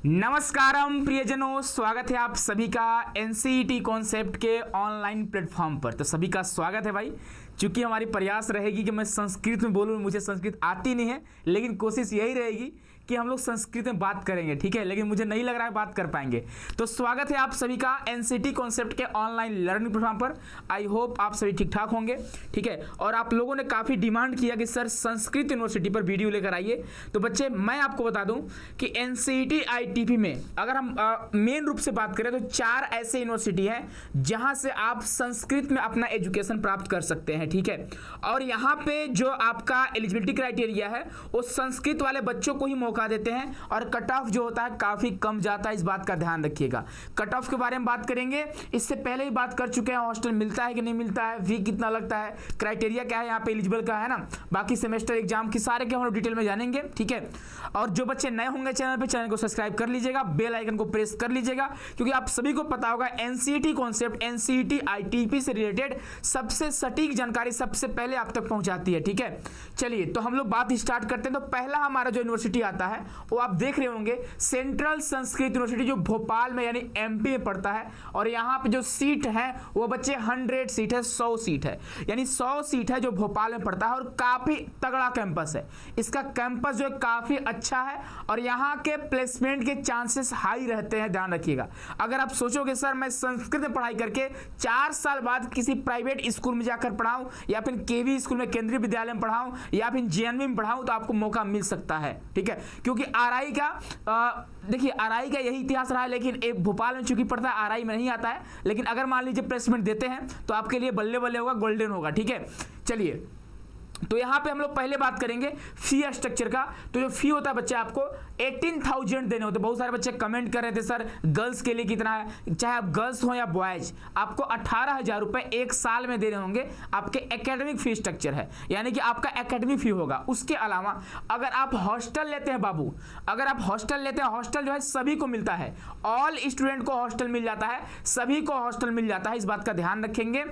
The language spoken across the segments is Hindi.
नमस्कारम प्रियजनों, स्वागत है आप सभी का एनसीईटी कॉन्सेप्ट के ऑनलाइन प्लेटफॉर्म पर। तो सभी का स्वागत है भाई। चूंकि हमारी प्रयास रहेगी कि मैं संस्कृत में बोलूँ, मुझे संस्कृत आती नहीं है, लेकिन कोशिश यही रहेगी कि हम लोग संस्कृत में बात करेंगे, ठीक है। लेकिन मुझे नहीं लग रहा है बात कर पाएंगे। तो स्वागत है आप सभी का एनसीईटी कॉन्सेप्ट के ऑनलाइन लर्निंग प्लेटफॉर्म पर। आई होप आप सभी ठीक ठाक होंगे, ठीक है। और आप लोगों ने काफ़ी डिमांड किया कि सर संस्कृत यूनिवर्सिटी पर वीडियो लेकर आइए। तो बच्चे, मैं आपको बता दूं कि एनसीईटी आईटीपी में अगर हम मेन रूप से बात करें तो 4 ऐसे यूनिवर्सिटी हैं जहां से आप संस्कृत में अपना एजुकेशन प्राप्त कर सकते हैं, ठीक है। और यहाँ पे जो आपका एलिजिबिलिटी क्राइटेरिया है वो संस्कृत वाले बच्चों को ही मौका देते हैं, और कट ऑफ जो होता है काफी कम जाता है। इस बात का ध्यान रखिएगा। कट ऑफ के बारे में बात करेंगे, इससे पहले ही बात कर चुके हैं। हॉस्टल मिलता है कि नहीं मिलता है, फी कितना लगता है, क्राइटेरिया क्या है यहाँ पे एलिजिबल का, है ना। बाकी सेमेस्टर एग्जाम की सारे के हम लोग डिटेल में जानेंगे, ठीक है। और जो बच्चे नए होंगे चैनल पे, चैनल को सब्सक्राइब कर लीजिएगा, बेल आइकन को प्रेस कर लीजिएगा, क्योंकि आप सभी को पता होगा एनसीईटी कॉन्सेप्ट एनसीईटी आईटीपी से रिलेटेड सबसे सटीक जानकारी सबसे पहले आप तक पहुंचाती है, ठीक है। चलिए, तो हम लोग बात स्टार्ट करते हैं। तो पहला हमारा जो यूनिवर्सिटी आता है वो आप देख रहे होंगे, सेंट्रल संस्कृत यूनिवर्सिटी, जो भोपाल में यानी एमपी में पड़ता है। और यहाँ पे जो सीट है वो बच्चे 100 सीट है, 100 सीट है, यानी 100 सीट है जो भोपाल में पड़ता है। और काफी तगड़ा कैंपस है, इसका कैंपस जो है काफी अच्छा है, और यहाँ के प्लेसमेंट के चांसेस हाई रहते हैं, ध्यान रखिएगा। अगर आप सोचोगे सर मैं संस्कृत में पढ़ाई करके 4 साल बाद किसी प्राइवेट स्कूल में जाकर पढ़ाऊं, या फिर केवी स्कूल में, केंद्रीय विद्यालय में पढ़ाऊं, या फिर जेएनवी में पढ़ाऊं, तो आपको मौका मिल सकता है, ठीक है। क्योंकि आरआई का देखिए, आरआई का यही इतिहास रहा है, लेकिन एक भोपाल में चूंकि पड़ता है, आरआई में नहीं आता है। लेकिन अगर मान लीजिए प्लेसमेंट देते हैं तो आपके लिए बल्ले बल्ले होगा, गोल्डन होगा, ठीक है। चलिए, तो यहाँ पे हम लोग पहले बात करेंगे फी स्ट्रक्चर का। तो जो फी होता है बच्चे, आपको 18,000 देने होते हैं। बहुत सारे बच्चे कमेंट कर रहे थे सर गर्ल्स के लिए कितना है, चाहे आप गर्ल्स हो या बॉयज, आपको 18,000 रुपए एक साल में देने होंगे। आपके एकेडमिक फी स्ट्रक्चर है, यानी कि आपका एकेडमिक फी होगा। उसके अलावा अगर आप हॉस्टल लेते हैं बाबू, अगर आप हॉस्टल लेते हैं, हॉस्टल जो है सभी को मिलता है, ऑल स्टूडेंट को हॉस्टल मिल जाता है, सभी को हॉस्टल मिल जाता है, इस बात का ध्यान रखेंगे।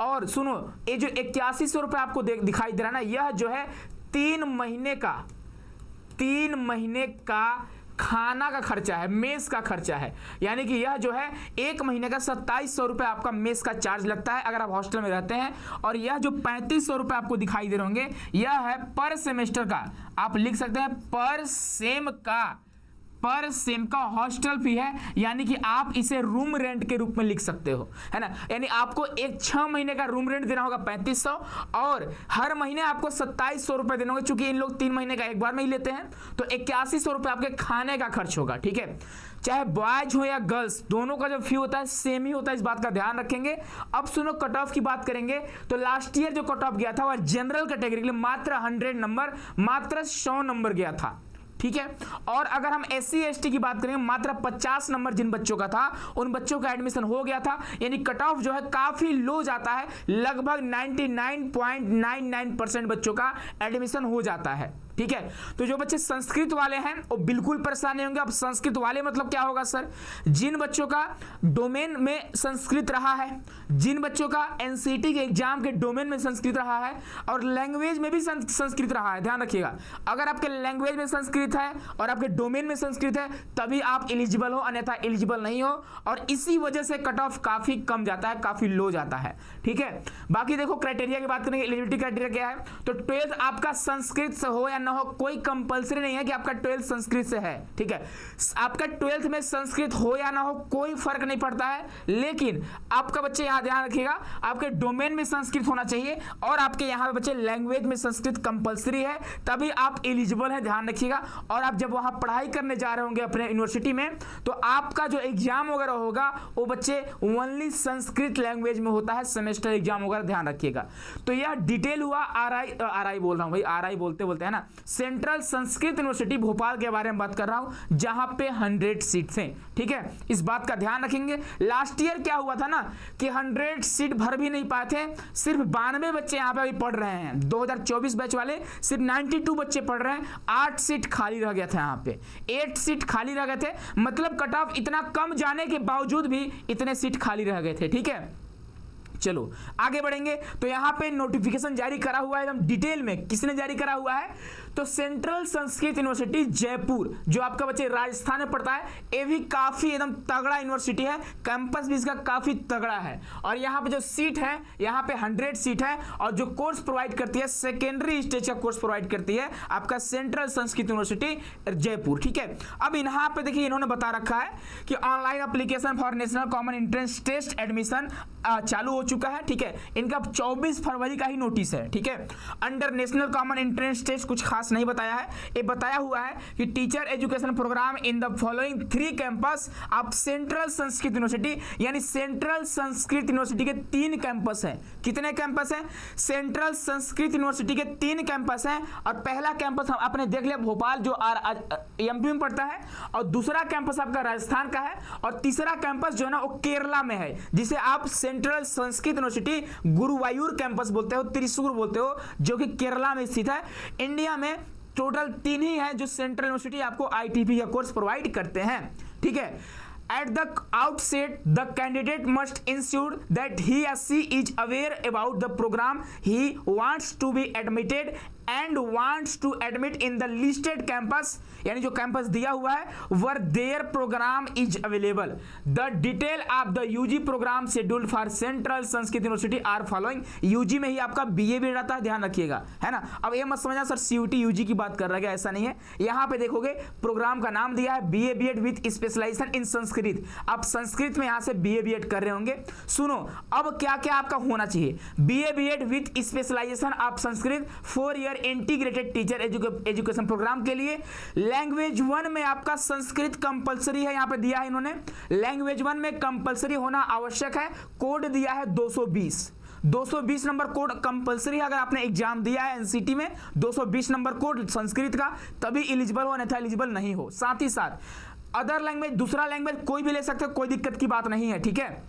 और सुनो, ये जो 8100 रुपए आपको दिखाई दे रहा है ना, यह जो है 3 महीने का खाना का खर्चा है, मेस का खर्चा है। यानी कि यह जो है 1 महीने का 2700 रुपए आपका मेस का चार्ज लगता है अगर आप हॉस्टल में रहते हैं। और यह जो 3500 रुपए आपको दिखाई दे रहे होंगे, यह है पर सेमेस्टर का। आप लिख सकते हैं पर सेम का हॉस्टल फी है, यानी कि आप इसे रूम रेंट के रूप में लिख सकते हो, है ना। यानी आपको एक 6 महीने का रूम रेंट देना होगा 3500, और हर महीने आपको 2700 रुपए देना होगा। चूंकि इन लोग 3 महीने का एक बार में ही लेते हैं, तो 8100 रुपए आपके खाने का खर्च होगा, ठीक है। चाहे बॉयज हो या गर्ल्स, दोनों का जो फी होता है सेम ही होता है, इस बात का ध्यान रखेंगे। अब सुनो, कट ऑफ की बात करेंगे तो लास्ट ईयर जो कट ऑफ गया था वह जनरल कैटेगरी के लिए मात्र 100 नंबर, मात्र 100 नंबर गया था, ठीक है। और अगर हम SC ST की बात करें, मात्र 50 नंबर जिन बच्चों का था, उन बच्चों का एडमिशन हो गया था। यानी कट ऑफ जो है काफी लो जाता है, लगभग 99.99% बच्चों का एडमिशन हो जाता है, ठीक है। तो जो बच्चे संस्कृत वाले हैं वो बिल्कुल परेशान नहीं होंगे। अब संस्कृत वाले मतलब क्या होगा सर, जिन बच्चों का डोमेन में संस्कृत रहा है, जिन बच्चों का एनसीईटी के एग्जाम के डोमेन में संस्कृत रहा है, और लैंग्वेज में भी संस्कृत रहा है, ध्यान रखिएगा। अगर आपके लैंग्वेज में संस्कृत है और आपके डोमेन में संस्कृत है, तभी आप एलिजिबल हो, अन्यथा एलिजिबल नहीं हो। और इसी वजह से कट ऑफ काफी कम जाता है, काफी लो जाता है, ठीक है। बाकी देखो, क्राइटेरिया की बात करेंगे, एलिजिबिलिटी क्राइटेरिया क्या है। तो 12th आपका संस्कृत से हो या ना हो, कोई कंपलसरी नहीं है कि आपका 12th संस्कृत से है, ठीक है। आपका 12th में संस्कृत हो या ना हो कोई फर्क नहीं पड़ता है, लेकिन आपका बच्चे यहां ध्यान रखिएगा, आपके डोमेन में संस्कृत होना चाहिए, और आपके यहां पे बच्चे लैंग्वेज में संस्कृत कंपलसरी है, तभी आप एलिजिबल है, ध्यान रखिएगा। और आप जब वहां पढ़ाई करने जा रहे होंगे अपने यूनिवर्सिटी में, तो आपका जो एग्जाम वगैरह होगा वो बच्चे ओनली संस्कृत लैंग्वेज में होता है, सेमेस्टर एग्जाम वगैरह, ध्यान रखिएगा। तो यह डिटेल हुआ आरआई बोल रहा हूं भाई, आरआई बोलते बोलते है ना, सेंट्रल संस्कृत यूनिवर्सिटी भोपाल के बारे में बात कर रहा हूं, जहां पे 100 सीट्स हैं, ठीक है। इस बात का ध्यान रखेंगे। लास्ट ईयर क्या हुआ था ना कि 100 सीट भर भी नहीं पाए थे, सिर्फ 92 बच्चे यहां पे अभी पढ़ रहे हैं। 2024 बैच वाले सिर्फ 92 बच्चे पढ़ रहे हैं, 8 सीट खाली रह गया था, यहाँ पे 8 सीट खाली रह गए थे। मतलब कट ऑफ इतना कम जाने के बावजूद भी इतने सीट खाली रह गए थे, ठीक है। चलो आगे बढ़ेंगे। तो यहाँ पे नोटिफिकेशन जारी करा हुआ है एकदम डिटेल में, किसने जारी करा हुआ है तो सेंट्रल संस्कृत यूनिवर्सिटी जयपुर जो आपका बच्चे राजस्थान में पड़ता है, ये भी काफी एकदम तगड़ा यूनिवर्सिटी है, कैंपस भी इसका काफी तगड़ा है। और यहाँ पे जो सीट है, यहाँ पे 100 सीट है, और जो कोर्स प्रोवाइड करती है सेकेंडरी स्टेज का कोर्स प्रोवाइड करती है आपका सेंट्रल संस्कृत यूनिवर्सिटी जयपुर। ठीक है, अब यहाँ पे देखिए इन्होंने बता रखा है कि online application for national common entrance test admission चालू हो चुका है। ठीक है, इनका 24 फरवरी का ही नोटिस है। ठीक है, under national common entrance test कुछ खास नहीं बताया है, ये बताया हुआ है कि teacher education programme in the following 3 campus of central Sanskrit university, यानी सेंट्रल संस्कृत यूनिवर्सिटी के 3 कैंपस हैं। कितने कैंपस हैं? सेंट्रल संस्कृत यूनिवर्सिटी के 3 कैंपस हैं, और पहला कैंपस आपने देख लिया भोपाल जो एमपी में पड़ता है, और दूसरा कैंपस आपका राजस्थान का है, और तीसरा कैंपस जो है ना वो केरला में है, जिसे आप central Sanskrit university Guruvayur campus बोलते हो, त्रिशूर बोलते हो, जो कि केरला में स्थित है। इंडिया में टोटल 3 ही है जो सेंट्रल यूनिवर्सिटी आपको आईटीपी का कोर्स प्रोवाइड करते हैं। ठीक है, at the outset the candidate must ensure that he or she is aware about the program he wants to be admitted and wants to admit in the listed campus, यानी जो कैंपस दिया हुआ है where their program is available. The detail of the UG program scheduled for Central Sanskrit University are following. UG में ही आपका BA भी रहता है, ध्यान रखिएगा, है ना। अब ये मत समझना सर CUT UG की बात कर रहा है, ऐसा नहीं है। यहाँ पे देखोगे प्रोग्राम का नाम दिया है BA BEd विथ स्पेशलाइजेशन इन संस्कृत। आप संस्कृत में यहाँ से BA BEd कर रहे होंगे। सुनो अब क्या क्या आपका होना चाहिए। BA BEd with specialisation of Sanskrit 4 year integrated teacher education programme के लिए लैंग्वेज 1 में आपका संस्कृत कंपलसरी है, यहाँ पे दिया है इन्होंने। लैंग्वेज 1 में कंपलसरी होना आवश्यक है। कोड दिया है 220 नंबर कोड कंपलसरी है। अगर आपने एग्जाम दिया है एनसीटी में 220 नंबर कोड संस्कृत का, तभी एलिजिबल हो, अन्यथा एलिजिबल नहीं हो। साथ ही साथ अदर लैंग्वेज, दूसरा लैंग्वेज कोई भी ले सकते हो, कोई दिक्कत की बात नहीं है। ठीक है,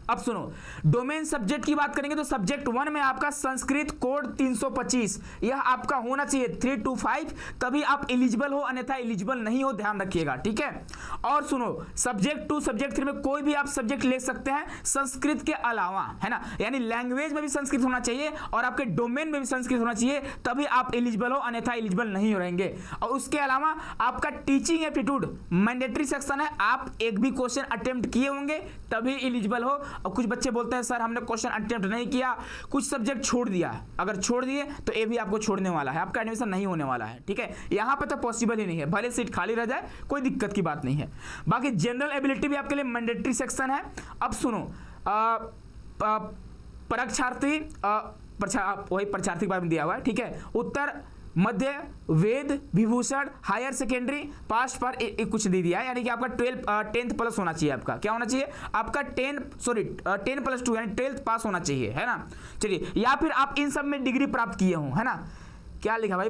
अब सुनो डोमेन सब्जेक्ट की बात करेंगे तो सब्जेक्ट 1 में आपका संस्कृत कोड 325 यह आपका होना चाहिए 325, तभी आप एलिजिबल हो, अन्यथा एलिजिबल नहीं हो, ध्यान रखिएगा। ठीक है, और सुनो सब्जेक्ट 2 सब्जेक्ट 3 में कोई भी आप सब्जेक्ट ले सकते हैं संस्कृत के अलावा, है ना। यानी लैंग्वेज में भी संस्कृत होना चाहिए और आपके डोमेन में भी संस्कृत होना चाहिए, तभी आप एलिजिबल हो, अन्यथा एलिजिबल नहीं रहेंगे। और उसके अलावा आपका टीचिंग एप्टीट्यूड मैंडेटरी सेक्शन है, आप एक भी क्वेश्चन अटेम्प्ट किए होंगे तभी एलिजिबल हो। और कुछ बच्चे बोलते हैं सर हमने क्वेश्चन अटेम्प्ट नहीं किया, कुछ सब्जेक्ट छोड़ दिया, अगर छोड़ दिए तो ये भी आपको छोड़ने वाला है, आपका एडमिशन नहीं होने वाला है। ठीक है, यहाँ पे तो पॉसिबल ही नहीं है, भले सीट खाली रह जाए कोई दिक्कत की बात नहीं है। बाकी जनरल एबिलिटी भी आपके लिए मैंडेटरी सेक्शन है। अब सुनो परीक्षार्थी वही परीक्षार्थी के बारे में दिया हुआ है। ठीक है, उत्तर मध्य वेद विभूषण हायर सेकेंडरी पास पर कुछ दे दिया है, यानी कि आपका 10th प्लस होना चाहिए। आपका क्या होना चाहिए? आपका 10+2 यानी 12th पास होना चाहिए, है ना। चलिए, या फिर आप इन सब में डिग्री प्राप्त किए हों, है ना। क्या लिखा भाई?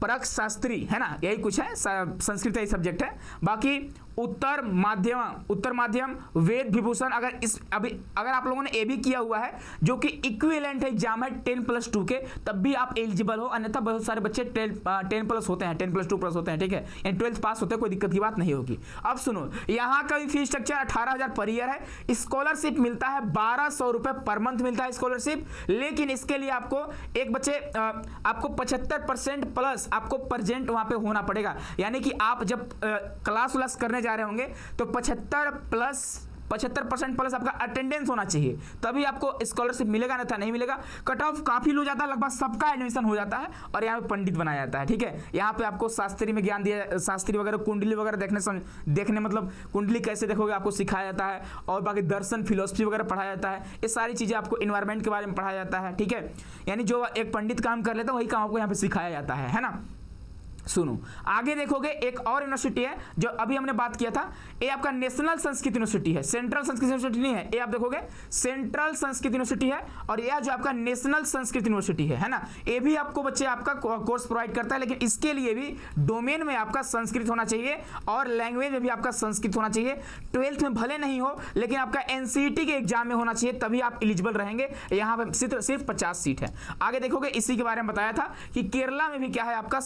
परक शास्त्री, है ना, यही कुछ है, संस्कृत यही सब्जेक्ट है। बाकी उत्तर माध्यम वेद विभूषण, अगर आप लोगों ने ए भी किया हुआ है जो कि इक्विवेलेंट एग्जाम है 10+2 के, तब भी आप एलिजिबल हो, अन्यथा बहुत सारे बच्चे 10 प्लस होते हैं, 10+2 प्लस होते हैं। ठीक है, यानी 12th पास होते हैं, कोई दिक्कत की बात नहीं होगी। अब सुनो, यहाँ का भी फीस स्ट्रक्चर 18,000 पर ईयर है। स्कॉलरशिप मिलता है 1,200 रुपए पर मंथ मिलता है स्कॉलरशिप, लेकिन इसके लिए आपको एक बच्चे आपको 75% प्लस आपको प्रेजेंट वहां पे होना पड़ेगा, यानी कि आप जब क्लास करने जा रहे होंगे तो 75% प्लस आपका अटेंडेंस होना चाहिए, तभी आपको स्कॉलरशिप मिलेगा, नहीं था नहीं मिलेगा। कट ऑफ काफी लो जाता है, लगभग सबका एडमिशन हो जाता है और यहाँ पे पंडित बनाया जाता है। ठीक है, यहाँ पे आपको शास्त्री में ज्ञान दिया, शास्त्री वगैरह कुंडली वगैरह देखने मतलब कुंडली कैसे देखोगे आपको सिखाया जाता है, और बाकी दर्शन फिलोसफी वगैरह पढ़ाया जाता है। ये सारी चीजें आपको इन्वायरमेंट के बारे में पढ़ाया जाता है। ठीक है, यानी जो एक पंडित काम कर लेता है वही काम आपको यहाँ पे सिखाया जाता है ना। सुनो आगे देखोगे, एक और यूनिवर्सिटी है जो अभी हमने बात किया था, ये आपका नेशनल संस्कृत यूनिवर्सिटी है, सेंट्रल संस्कृत यूनिवर्सिटी नहीं है। ये आप देखोगे सेंट्रल संस्कृत यूनिवर्सिटी है, और यह जो आपका नेशनल संस्कृत यूनिवर्सिटी है ना, ये भी आपको बच्चे आपका कोर्स प्रोवाइड करता है, लेकिन इसके लिए भी डोमेन में आपका संस्कृत होना चाहिए और लैंग्वेज में भी आपका संस्कृत होना चाहिए। 12th में भले नहीं हो, लेकिन आपका एनसीईटी के एग्जाम में होना चाहिए, तभी आप एलिजिबल रहेंगे। यहाँ पे सिर्फ 50 सीट है। आगे देखोगे, इसी के बारे में बताया था कि केरला में भी क्या है आपका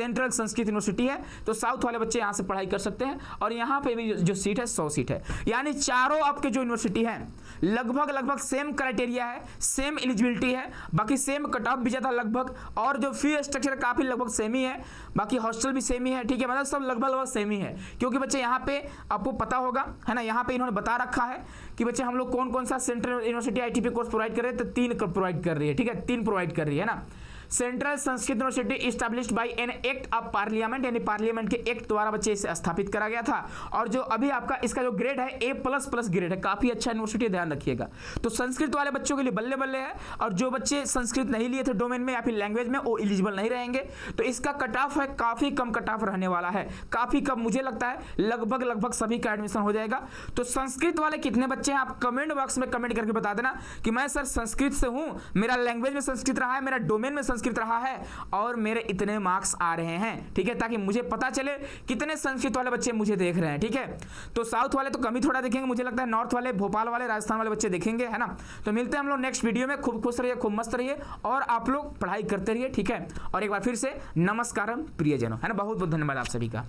सेंट्रल संस्कृत यूनिवर्सिटी है, तो साउथ वाले बच्चे यहाँ से पढ़ाई कर सकते हैं। और यहाँ पे भी जो सीट है 100 सीट है, यानी चारों आपके जो यूनिवर्सिटी है लगभग सेम क्राइटेरिया है, सेम एलिजिबिलिटी है, बाकी सेम कट ऑफ भी जाता लगभग, और जो फी स्ट्रक्चर काफी लगभग सेम ही है, बाकी हॉस्टल भी सेम ही है, ठीक है, मतलब सब लगभग सेम ही है। क्योंकि बच्चे यहाँ पे आपको पता होगा है ना, यहाँ पे इन्होंने बता रखा है कि बच्चे हम लोग कौन कौन सा central university ITP course provide कर रहे हैं, तो 3 प्रोवाइड कर रही है, ठीक है, 3 प्रोवाइड कर रही है ना। Central Sanskrit university established bye an act of parliament, यानी पार्लियामेंट के एक्ट द्वारा बच्चे इसे स्थापित करा गया था। और जो अभी आपका इसका जो ग्रेड है A++ ग्रेड है, काफी अच्छा यूनिवर्सिटी, ध्यान रखिएगा। तो संस्कृत वाले बच्चों के लिए बल्ले बल्ले है, और जो बच्चे संस्कृत नहीं लिए थे डोमेन में या फिर लैंग्वेज में, वो एलिजिबल नहीं रहेंगे। तो इसका कट ऑफ है, काफी कम कट ऑफ रहने वाला है, काफी कम, मुझे लगता है लगभग सभी का एडमिशन हो जाएगा। तो संस्कृत वाले कितने बच्चे हैं आप कमेंट बॉक्स में कमेंट करके बता देना कि मैं सर संस्कृत से हूं, मेरा लैंग्वेज में संस्कृत रहा है, मेरा डोमेन में संस्कृत रहा है, और मेरे इतने मार्क्स आ रहे हैं, ठीक है, ताकि मुझे पता चले कितने संस्कृत वाले बच्चे मुझे देख रहे हैं, ठीक है। तो साउथ वाले तो कम ही थोड़ा देखेंगे, मुझे लगता है नॉर्थ वाले, भोपाल वाले, राजस्थान वाले बच्चे देखेंगे, है ना। तो मिलते हैं हम लोग नेक्स्ट वीडियो में, खूब खुश रहिए, खूब मस्त रहिए, और आप लोग पढ़ाई करते रहिए, ठीक है। और एक बार फिर से नमस्कारम प्रियजनों, है ना, बहुत बहुत धन्यवाद आप सभी का।